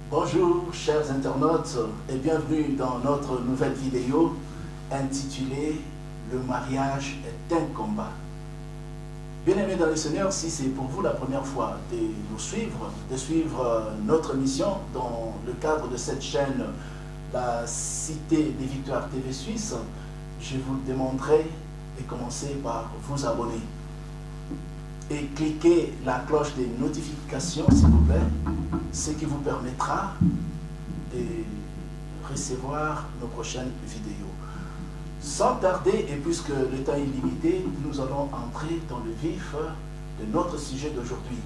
Bonjour chers internautes et bienvenue dans notre nouvelle vidéo intitulée « Le mariage est un combat ». Bien-aimés dans le Seigneur, si c'est pour vous la première fois de nous suivre, de suivre notre mission dans le cadre de cette chaîne La Cité des Victoires TV Suisse, je vous demanderai de commencer par vous abonner et cliquez la cloche des notifications s'il vous plaît, ce qui vous permettra de recevoir nos prochaines vidéos. Sans tarder, et puisque le temps est limité, nous allons entrer dans le vif de notre sujet d'aujourd'hui,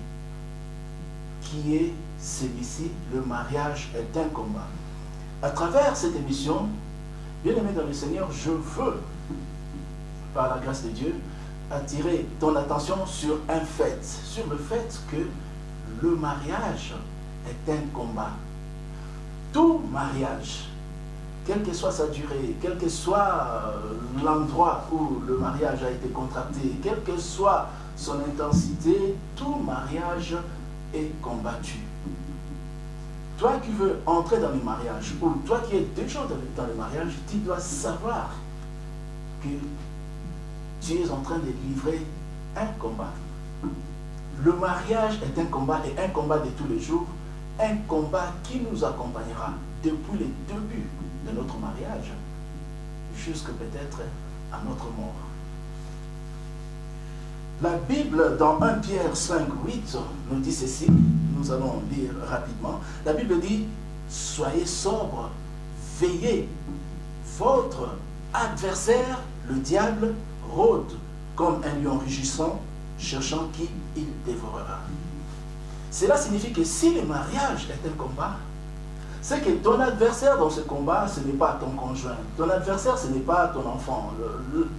qui est celui-ci: le mariage est un combat. À travers cette émission, bien-aimé dans le Seigneur, je veux, par la grâce de Dieu, attirer ton attention sur un fait, sur le fait que le mariage est un combat. Tout mariage, quelle que soit sa durée, quel que soit l'endroit où le mariage a été contracté, quelle que soit son intensité, tout mariage est combattu. Toi qui veux entrer dans le mariage, ou toi qui es déjà dans le mariage, tu dois savoir que tu es en train de livrer un combat. Le mariage est un combat, et un combat de tous les jours, un combat qui nous accompagnera depuis le début de notre mariage jusqu'à peut-être à notre mort. La Bible, dans 1 Pierre 5, 8, nous dit ceci, nous allons lire rapidement. La Bible dit: soyez sobres, veillez, votre adversaire, le diable, rôde comme un lion rugissant, cherchant qui il dévorera. Cela signifie que si le mariage est un combat, c'est que ton adversaire dans ce combat, ce n'est pas ton conjoint. Ton adversaire, ce n'est pas ton enfant.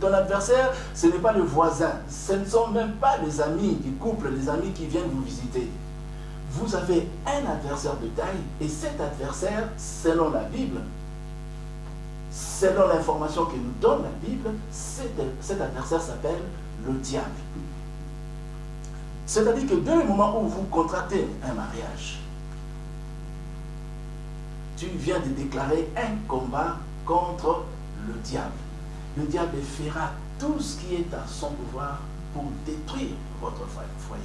Ton adversaire, ce n'est pas le voisin. Ce ne sont même pas les amis du couple, les amis qui viennent vous visiter. Vous avez un adversaire de taille, et cet adversaire, selon la Bible, selon l'information que nous donne la Bible, cet adversaire s'appelle le diable. C'est-à-dire que dès le moment où vous contractez un mariage, tu viens de déclarer un combat contre le diable. Le diable fera tout ce qui est à son pouvoir pour détruire votre foyer.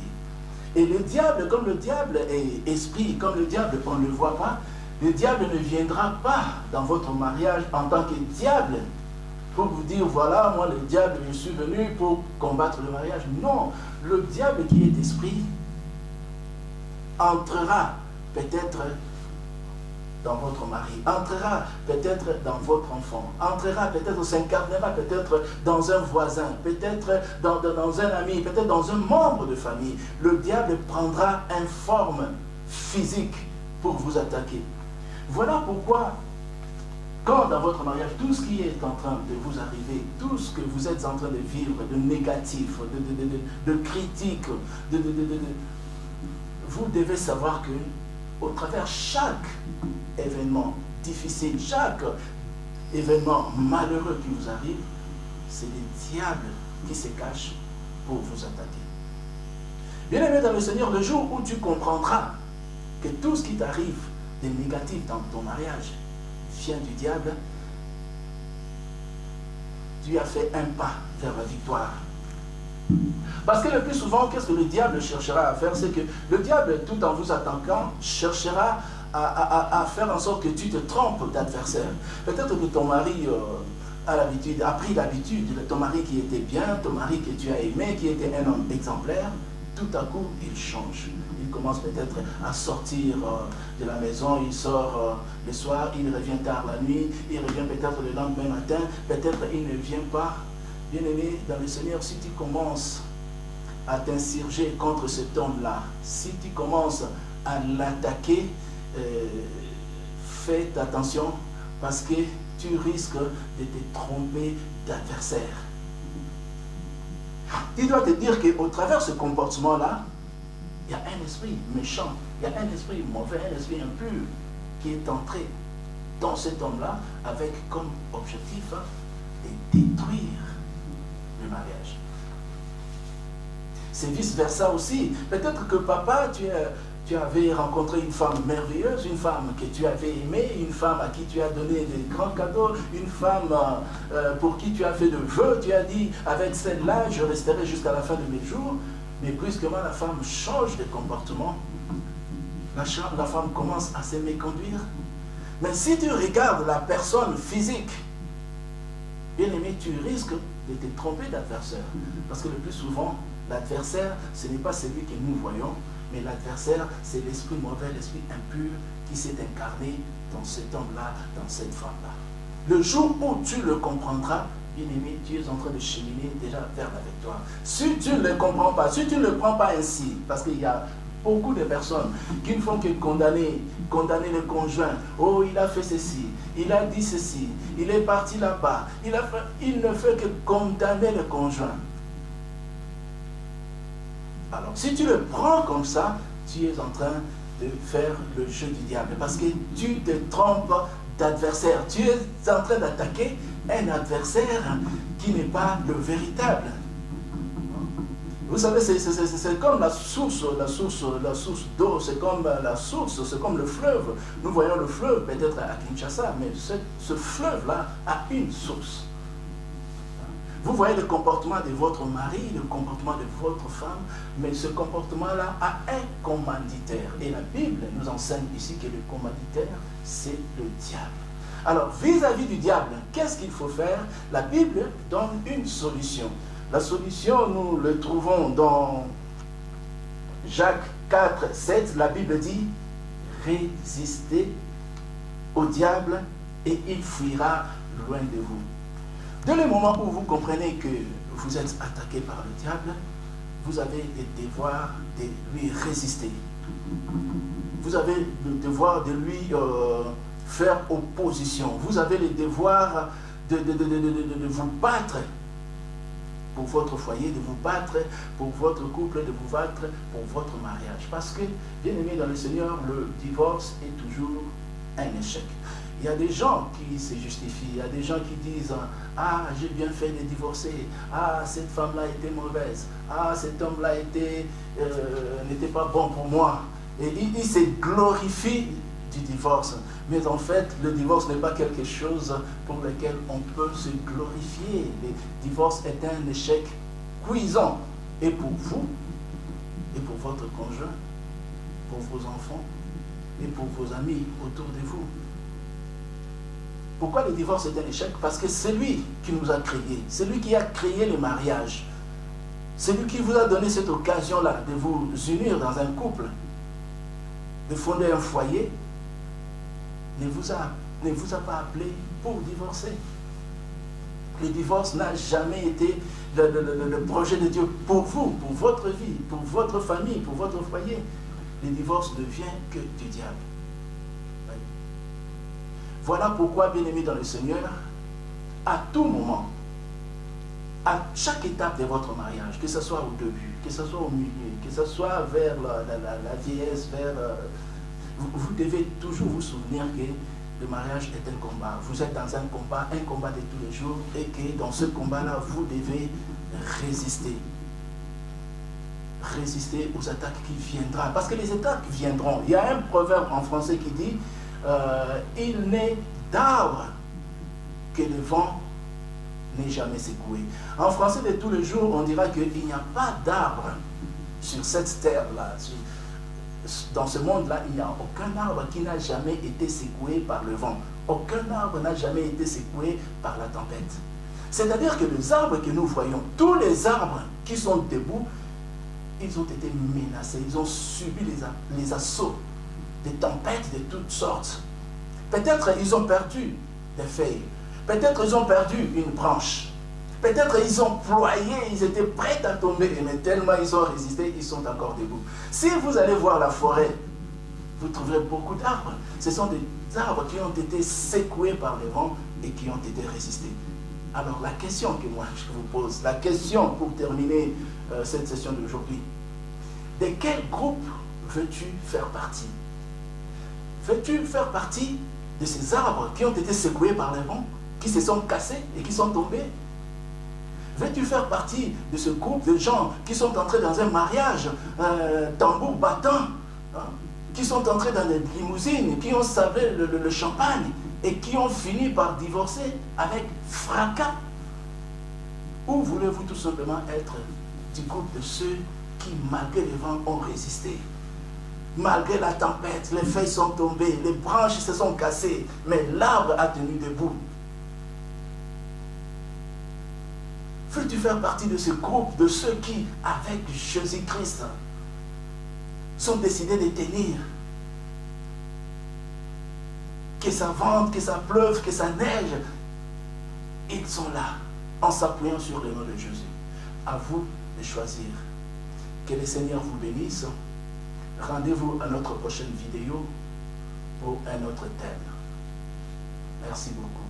Et le diable, comme le diable est esprit, comme le diable on ne le voit pas, le diable ne viendra pas dans votre mariage en tant que diable pour vous dire: voilà, moi le diable, je suis venu pour combattre le mariage. Non, le diable qui est esprit entrera peut-être dans votre mari, entrera peut-être dans votre enfant, entrera peut-être, s'incarnera peut-être dans un voisin, peut-être dans un ami, peut-être dans un membre de famille. Le diable prendra une forme physique pour vous attaquer. Voilà pourquoi, quand dans votre mariage, tout ce qui est en train de vous arriver, tout ce que vous êtes en train de vivre, de négatif, de critique, vous devez savoir que, au travers chaque événement difficile, chaque événement malheureux qui vous arrive, c'est le diable qui se cache pour vous attaquer. Bien-aimé dans le Seigneur, le jour où tu comprendras que tout ce qui t'arrive de négatif dans ton mariage vient du diable, tu as fait un pas vers la victoire. Parce que le plus souvent, qu'est-ce que le diable cherchera à faire? C'est que le diable, tout en vous attaquant, cherchera à faire en sorte que tu te trompes d'adversaire. Peut-être que ton mari a pris l'habitude, ton mari qui était bien, ton mari que tu as aimé, qui était un homme exemplaire, tout à coup, il change. Il commence peut-être à sortir de la maison, il sort le soir, il revient tard la nuit, il revient peut-être le lendemain matin, peut-être il ne vient pas. Bien-aimé dans le Seigneur, si tu commences à t'insurger contre cet homme-là, si tu commences à l'attaquer, fais attention parce que tu risques de te tromper d'adversaire. Tu dois te dire qu'au travers de ce comportement-là, il y a un esprit méchant, il y a un esprit mauvais, un esprit impur qui est entré dans cet homme-là avec comme objectif de détruire le mariage. C'est vice-versa aussi. Peut-être que papa, tu es tu avais rencontré une femme merveilleuse, une femme que tu avais aimée, une femme à qui tu as donné des grands cadeaux, une femme pour qui tu as fait de vœux, tu as dit, avec celle-là, je resterai jusqu'à la fin de mes jours. Mais brusquement, la femme change de comportement. La femme commence à se méconduire. Mais si tu regardes la personne physique, bien aimé, tu risques de te tromper d'adversaire. Parce que le plus souvent, l'adversaire, ce n'est pas celui que nous voyons, mais l'adversaire, c'est l'esprit mauvais, l'esprit impur qui s'est incarné dans cet homme-là, dans cette femme-là. Le jour où tu le comprendras, bien aimé, tu es en train de cheminer déjà vers la victoire. Si tu ne le comprends pas, si tu ne le prends pas ainsi, parce qu'il y a beaucoup de personnes qui ne font que condamner le conjoint. Oh, il a fait ceci, il a dit ceci, il est parti là-bas, il ne fait que condamner le conjoint. Alors, si tu le prends comme ça, tu es en train de faire le jeu du diable. Parce que tu te trompes d'adversaire. Tu es en train d'attaquer un adversaire qui n'est pas le véritable. Vous savez, c'est comme la source d'eau, c'est comme la source, c'est comme le fleuve. Nous voyons le fleuve peut-être à Kinshasa, mais ce fleuve-là a une source. Vous voyez le comportement de votre mari, le comportement de votre femme, mais ce comportement-là a un commanditaire. Et la Bible nous enseigne ici que le commanditaire, c'est le diable. Alors, vis-à-vis du diable, qu'est-ce qu'il faut faire? La Bible donne une solution. La solution, nous le trouvons dans Jacques 4, 7. La Bible dit, résistez au diable et il fuira loin de vous. Dès le moment où vous comprenez que vous êtes attaqué par le diable, vous avez le devoir de lui résister. Vous avez le devoir de lui faire opposition. Vous avez le devoir de vous battre pour votre foyer, de vous battre pour votre couple, de vous battre pour votre mariage. Parce que, bien aimé dans le Seigneur, le divorce est toujours un échec. Il y a des gens qui se justifient, il y a des gens qui disent « Ah, j'ai bien fait de divorcer. Ah, cette femme-là était mauvaise. Ah, cet homme-là n'était pas bon pour moi. » Et il se glorifie du divorce. Mais en fait, le divorce n'est pas quelque chose pour lequel on peut se glorifier. Le divorce est un échec cuisant. Et pour vous, et pour votre conjoint, pour vos enfants, et pour vos amis autour de vous. Pourquoi le divorce est un échec? Parce que c'est lui qui nous a créés. C'est lui qui a créé le mariage. C'est lui qui vous a donné cette occasion-là de vous unir dans un couple, de fonder un foyer. Ne vous a pas appelé pour divorcer. Le divorce n'a jamais été le projet de Dieu pour vous, pour votre vie, pour votre famille, pour votre foyer. Le divorce ne vient que du diable. Voilà pourquoi, bien-aimés dans le Seigneur, à tout moment, à chaque étape de votre mariage, que ce soit au début, que ce soit au milieu, que ce soit vers la vieillesse, vous devez toujours vous souvenir que le mariage est un combat. Vous êtes dans un combat de tous les jours, et que dans ce combat-là, vous devez résister. Résister aux attaques qui viendront. Parce que les attaques viendront. Il y a un proverbe en français qui dit il n'est d'arbre que le vent n'est jamais secoué. En français de tous les jours, on dira qu'il n'y a pas d'arbre sur cette terre-là. Dans ce monde-là, il n'y a aucun arbre qui n'a jamais été secoué par le vent. Aucun arbre n'a jamais été secoué par la tempête. C'est-à-dire que les arbres que nous voyons, tous les arbres qui sont debout, ils ont été menacés, ils ont subi les assauts des tempêtes de toutes sortes. Peut-être ils ont perdu des feuilles. Peut-être ils ont perdu une branche. Peut-être ils ont ployé, ils étaient prêts à tomber, mais tellement ils ont résisté, ils sont encore debout. Si vous allez voir la forêt, vous trouverez beaucoup d'arbres. Ce sont des arbres qui ont été secoués par les vents et qui ont été résistés. Alors la question que moi je vous pose, la question pour terminer cette session d'aujourd'hui, de quel groupe veux-tu faire partie? Veux-tu faire partie de ces arbres qui ont été secoués par les vents, qui se sont cassés et qui sont tombés? Veux-tu faire partie de ce groupe de gens qui sont entrés dans un mariage, tambour battant, qui sont entrés dans des limousines, qui ont sablé le champagne et qui ont fini par divorcer avec fracas? Ou voulez-vous tout simplement être du groupe de ceux qui, malgré les vents, ont résisté? Malgré la tempête, les feuilles sont tombées, les branches se sont cassées, mais l'arbre a tenu debout. Veux-tu faire partie de ce groupe, de ceux qui, avec Jésus-Christ, sont décidés de tenir? Que ça vente, que ça pleuve, que ça neige, ils sont là, en s'appuyant sur le nom de Jésus. À vous de choisir. Que le Seigneur vous bénisse. Rendez-vous à notre prochaine vidéo pour un autre thème. Merci beaucoup.